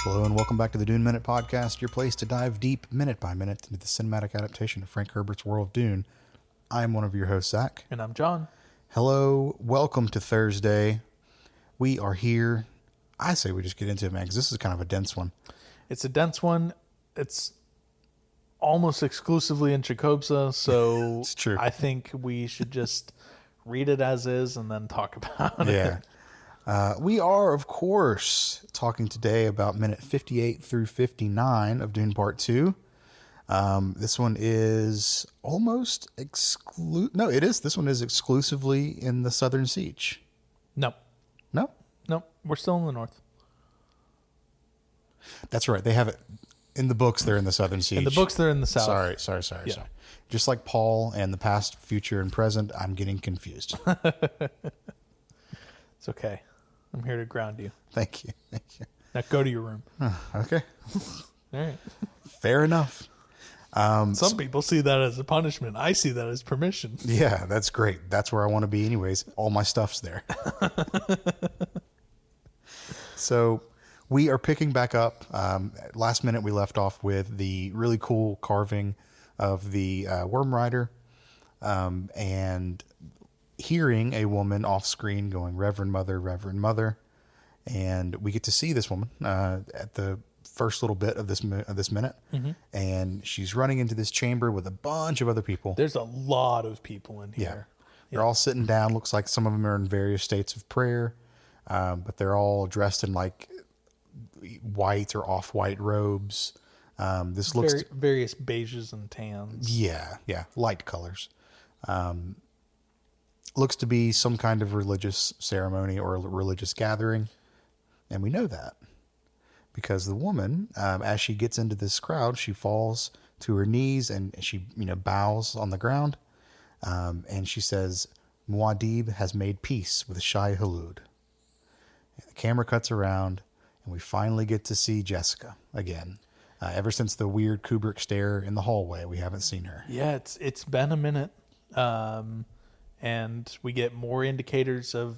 Hello and welcome back to the Dune Minute Podcast, your place to dive deep, minute by minute, into the cinematic adaptation of Frank Herbert's world of Dune. I am one of your hosts, Zach. And I'm John. Hello, welcome to Thursday. We are here. I say we just get into it, man, because this is kind of a dense one. It's a dense one. It's almost exclusively in Chicopsa, so It's true. I think we should just read it as is and then talk about Yeah. it. We are, of course, talking today about minute 58 through 59 of Dune Part 2. This one is almost No, it is. This one is exclusively in the Southern Siege. No, No? we're still in the north. That's right. They have it in the books. They're in the Southern Siege. In the books, they're in the south. Sorry. Yeah. Just like Paul and the past, future, and present, I'm getting confused. It's okay. I'm here to ground you. Thank you. Now go to your room. Okay. All right. Fair enough. Some people see that as a punishment. I see that as permission. Yeah, that's great. That's where I want to be anyways. All my stuff's there. So we are picking back up. Last minute we left off with the really cool carving of the Worm Rider and hearing a woman off screen going, Reverend Mother, Reverend Mother. And we get to see this woman at the first little bit of this minute. Mm-hmm. And she's running into this chamber with a bunch of other people. There's a lot of people in here. They're all sitting down. Looks like some of them are in various states of prayer. But they're all dressed in like white or off-white robes. This looks various beiges and tans. Yeah, light colors. Looks to be some kind of religious ceremony or a religious gathering, and we know that because the woman, as she gets into this crowd, she falls to her knees and she, bows on the ground, and she says, "Muad'Dib has made peace with Shai Hulud." The camera cuts around, and we finally get to see Jessica again. Ever since the weird Kubrick stare in the hallway, we haven't seen her. Yeah, it's been a minute, and we get more indicators of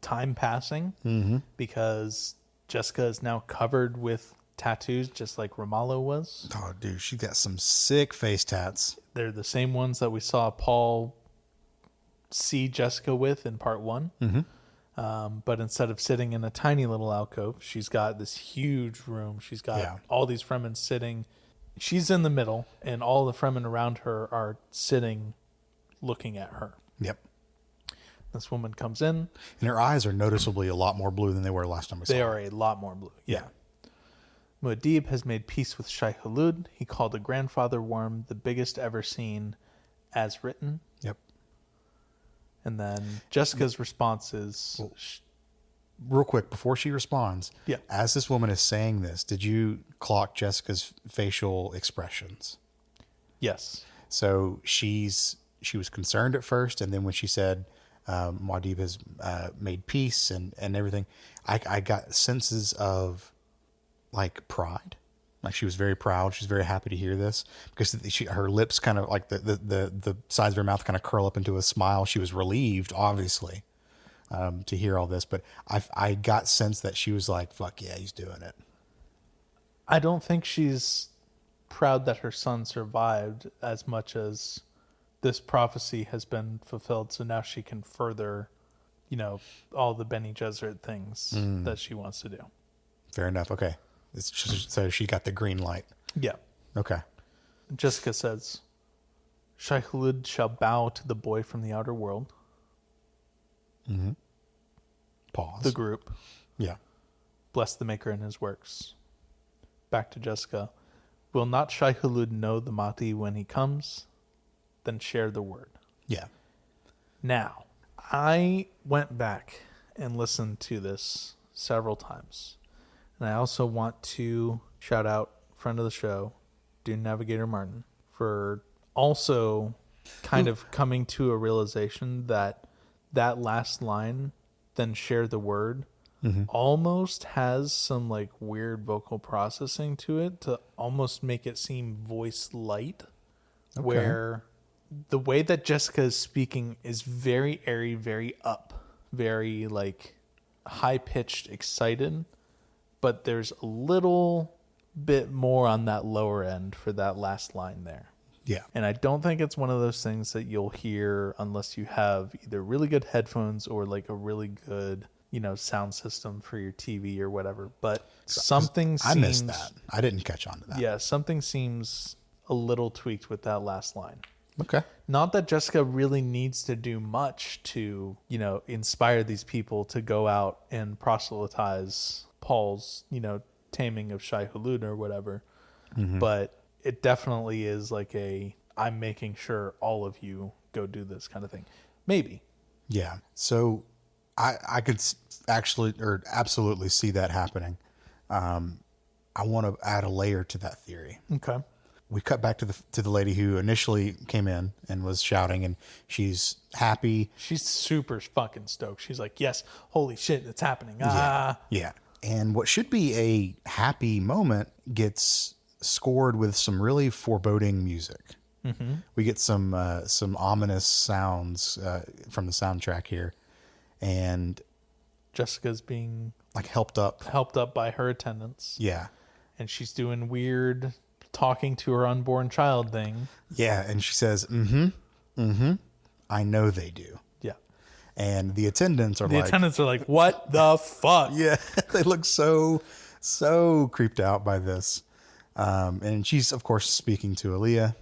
time passing because Jessica is now covered with tattoos, just like Ramallo was. Oh, dude, she got some sick face tats. They're the same ones that we saw Paul see Jessica with in part one. Mm-hmm. But instead of sitting in a tiny little alcove, she's got this huge room. She's got all these Fremen sitting. She's in the middle, and all the Fremen around her are sitting, looking at her. Yep. This woman comes in. And her eyes are noticeably a lot more blue than they were last time we saw her. They are a lot more blue. Yeah. Muad'Dib has made peace with Shai Hulud. He called a grandfather worm the biggest ever seen, as written. Yep. And then Jessica's response is... Well, real quick, before she responds, as this woman is saying this, did you clock Jessica's facial expressions? Yes. So she was concerned at first, and then when she said Muad'Dib has made peace and everything, I got senses of like pride. Like she was very proud. She's very happy to hear this because her lips kind of like the sides of her mouth kind of curl up into a smile. She was relieved, obviously, to hear all this. But I got sense that she was like, "Fuck yeah, he's doing it." I don't think she's proud that her son survived as much as this prophecy has been fulfilled. So now she can further, all the Bene Gesserit things that she wants to do. Fair enough. Okay. So she got the green light. Yeah. Okay. Jessica says, Shai Hulud shall bow to the boy from the outer world. Mm-hmm. Pause. The group. Yeah. Bless the maker and his works. Back to Jessica. Will not Shai Hulud know the Mahdi when he comes? Then share the word. Yeah. Now, I went back and listened to this several times. And I also want to shout out friend of the show, Dune Navigator Martin, for also kind of coming to a realization that last line, then share the word, almost has some like weird vocal processing to it to almost make it seem voice light, where the way that Jessica is speaking is very airy, very up, very like high pitched, excited. but there's a little bit more on that lower end for that last line there. Yeah. And I don't think it's one of those things that you'll hear unless you have either really good headphones or like a really good, sound system for your TV or whatever. But something seems... I missed that. I didn't catch on to that. Yeah, something seems a little tweaked with that last line. Okay. Not that Jessica really needs to do much to, inspire these people to go out and proselytize Paul's, taming of Shai Hulud or whatever. Mm-hmm. But it definitely is like I'm making sure all of you go do this kind of thing. Maybe. Yeah. So I could actually or absolutely see that happening. I want to add a layer to that theory. Okay. We cut back to the lady who initially came in and was shouting, and she's happy. She's super fucking stoked. She's like, yes, holy shit, it's happening. Yeah. And what should be a happy moment gets scored with some really foreboding music. Mm-hmm. We get some ominous sounds from the soundtrack here, and Jessica's being like helped up by her attendants. Yeah, and she's doing weird talking to her unborn child thing. Yeah, and she says, I know they do. Yeah. And the attendants are like, what the fuck? Yeah, they look so creeped out by this. And she's, of course, speaking to Alia,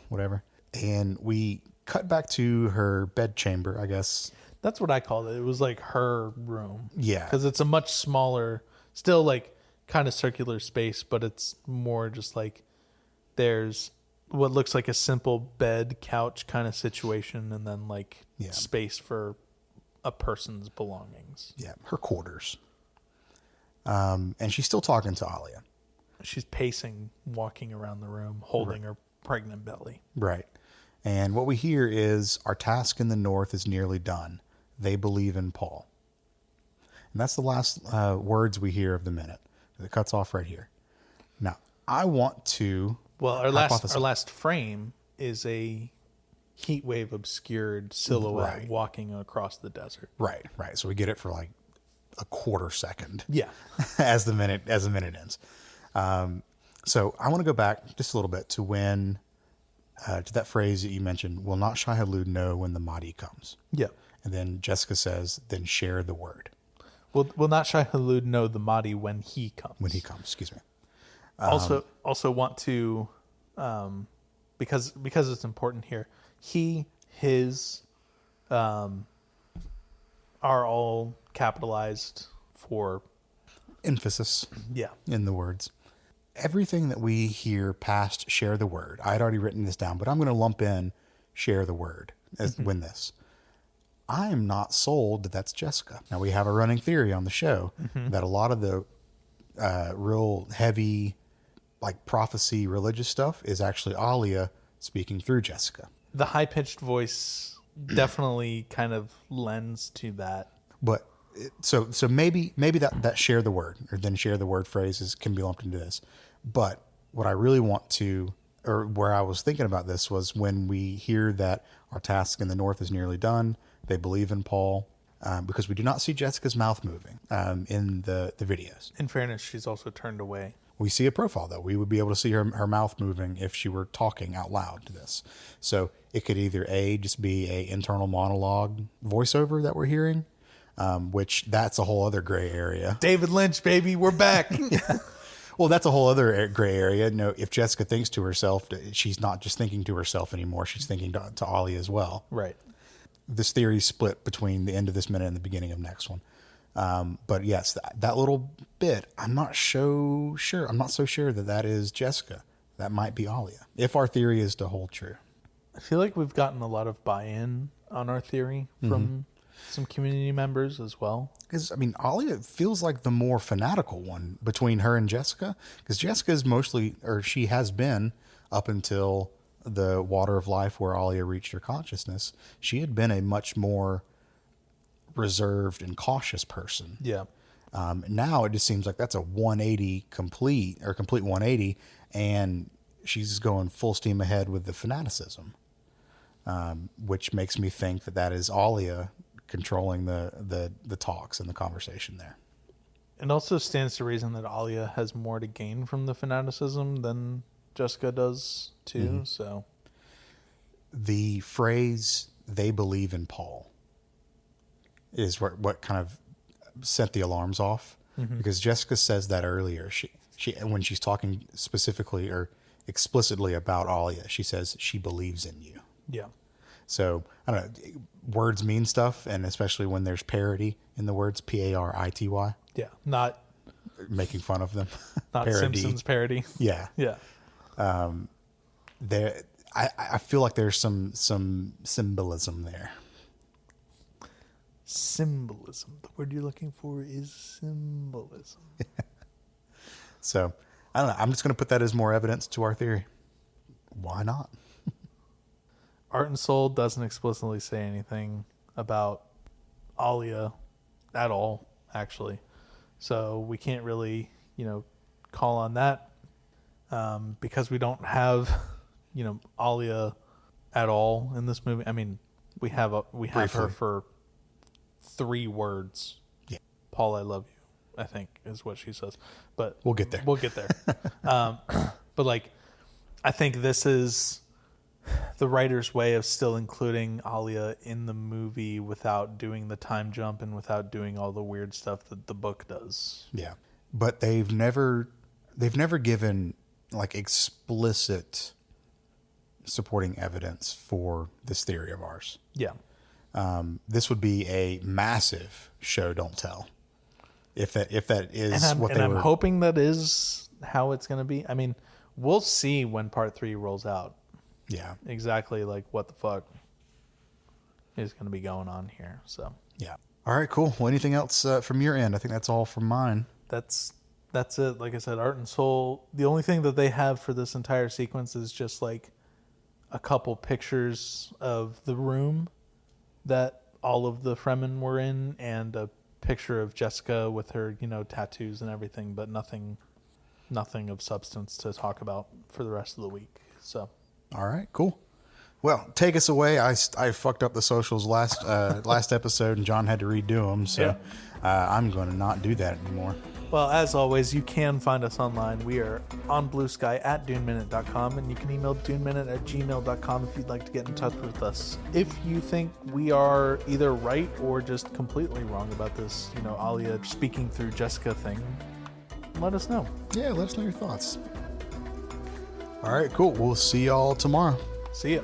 whatever. And we cut back to her bedchamber, I guess. That's what I called it. It was like her room. Yeah. Because it's a much smaller, still like kind of circular space, but it's more just like there's what looks like a simple bed, couch kind of situation, and then like space for a person's belongings. Yeah, her quarters. And she's still talking to Alia. She's pacing, walking around the room, holding her pregnant belly. Right. And what we hear is, our task in the north is nearly done. They believe in Paul. And that's the last words we hear of the minute. It cuts off right here. Now, I want to... Well, our last frame is a heat wave obscured silhouette walking across the desert. Right. So we get it for like a quarter second. Yeah. as the minute ends. So I want to go back just a little bit to when to that phrase that you mentioned, will not Shai Hulud know when the Mahdi comes? Yeah. And then Jessica says, then share the word. Will not Shai Hulud know the Mahdi when he comes? When he comes, excuse me. Also want to, because it's important here, his, are all capitalized for emphasis. Yeah. In the words. Everything that we hear past share the word. I had already written this down, but I'm going to lump in share the word as when this. I am not sold that that's Jessica. Now, we have a running theory on the show that a lot of the real heavy, like prophecy, religious stuff is actually Alia speaking through Jessica. The high-pitched voice definitely kind of lends to that. But so maybe that share the word or then share the word phrases can be lumped into this. But what I really want to, or where I was thinking about this, was when we hear that our task in the north is nearly done. They believe in Paul, because we do not see Jessica's mouth moving in the videos. In fairness, she's also turned away. We see a profile, though. We would be able to see her mouth moving if she were talking out loud to this. So it could either just be a internal monologue voiceover that we're hearing, which that's a whole other gray area. David Lynch, baby, we're back. Well, that's a whole other gray area. No, if Jessica thinks to herself, she's not just thinking to herself anymore. She's thinking to Ollie as well. Right. This theory split between the end of this minute and the beginning of next one. But yes, that little bit, I'm not so sure. I'm not so sure that is Jessica. That might be Alia, if our theory is to hold true. I feel like we've gotten a lot of buy-in on our theory from some community members as well. Because, I mean, Alia feels like the more fanatical one between her and Jessica. Because Jessica is mostly, or she has been up until the water of life where Alia reached her consciousness. She had been a much more reserved and cautious person. Yeah. Now it just seems like that's a 180 complete 180, and she's going full steam ahead with the fanaticism, which makes me think that is Alia controlling the talks and the conversation there. It also stands to reason that Alia has more to gain from the fanaticism than Jessica does too. So The phrase "they believe in Paul" is what kind of set the alarms off, because Jessica says that earlier. She when she's talking specifically or explicitly about Alia, she says she believes in you. yeah, So I don't know. Words mean stuff, and especially when there's parody in the words parity, yeah, not making fun of them. not Simpsons parody. Yeah, Yeah, there. I feel like there's some symbolism there. symbolism. The word you're looking for is symbolism. So I don't know. I'm just going to put that as more evidence to our theory. Why not? Art and Soul doesn't explicitly say anything about Alia at all, actually. So we can't really, call on that because we don't have, Alia at all in this movie. I mean, we have her Briefly. for 3 words. Yeah. Paul, I love you, I think is what she says. But We'll get there. We'll get there. But like, I think this is the writer's way of still including Alia in the movie without doing the time jump and without doing all the weird stuff that the book does. Yeah, but they've never given like explicit supporting evidence for this theory of ours. Yeah. This would be a massive show don't tell if that is I'm hoping that is how it's going to be. I mean, we'll see when part 3 rolls out. Yeah. Exactly like what the fuck is going to be going on here. So Yeah. All right, cool. Well, anything else from your end? I think that's all from mine. that's it. Like I said, Art and Soul, the only thing that they have for this entire sequence is just like a couple pictures of the room that all of the Fremen were in and a picture of Jessica with her, tattoos and everything, but nothing of substance to talk about for the rest of the week. So All right, cool. Well, take us away. I fucked up the socials last episode, and John had to redo them, so I'm going to not do that anymore. well, as always, you can find us online. We are on Blue Sky at duneminute.com, and you can email duneminute@gmail.com if you'd like to get in touch with us. If you think we are either right or just completely wrong about this, Alia speaking through Jessica thing, let us know. Yeah, let us know your thoughts. All right, cool. We'll see y'all tomorrow. See ya.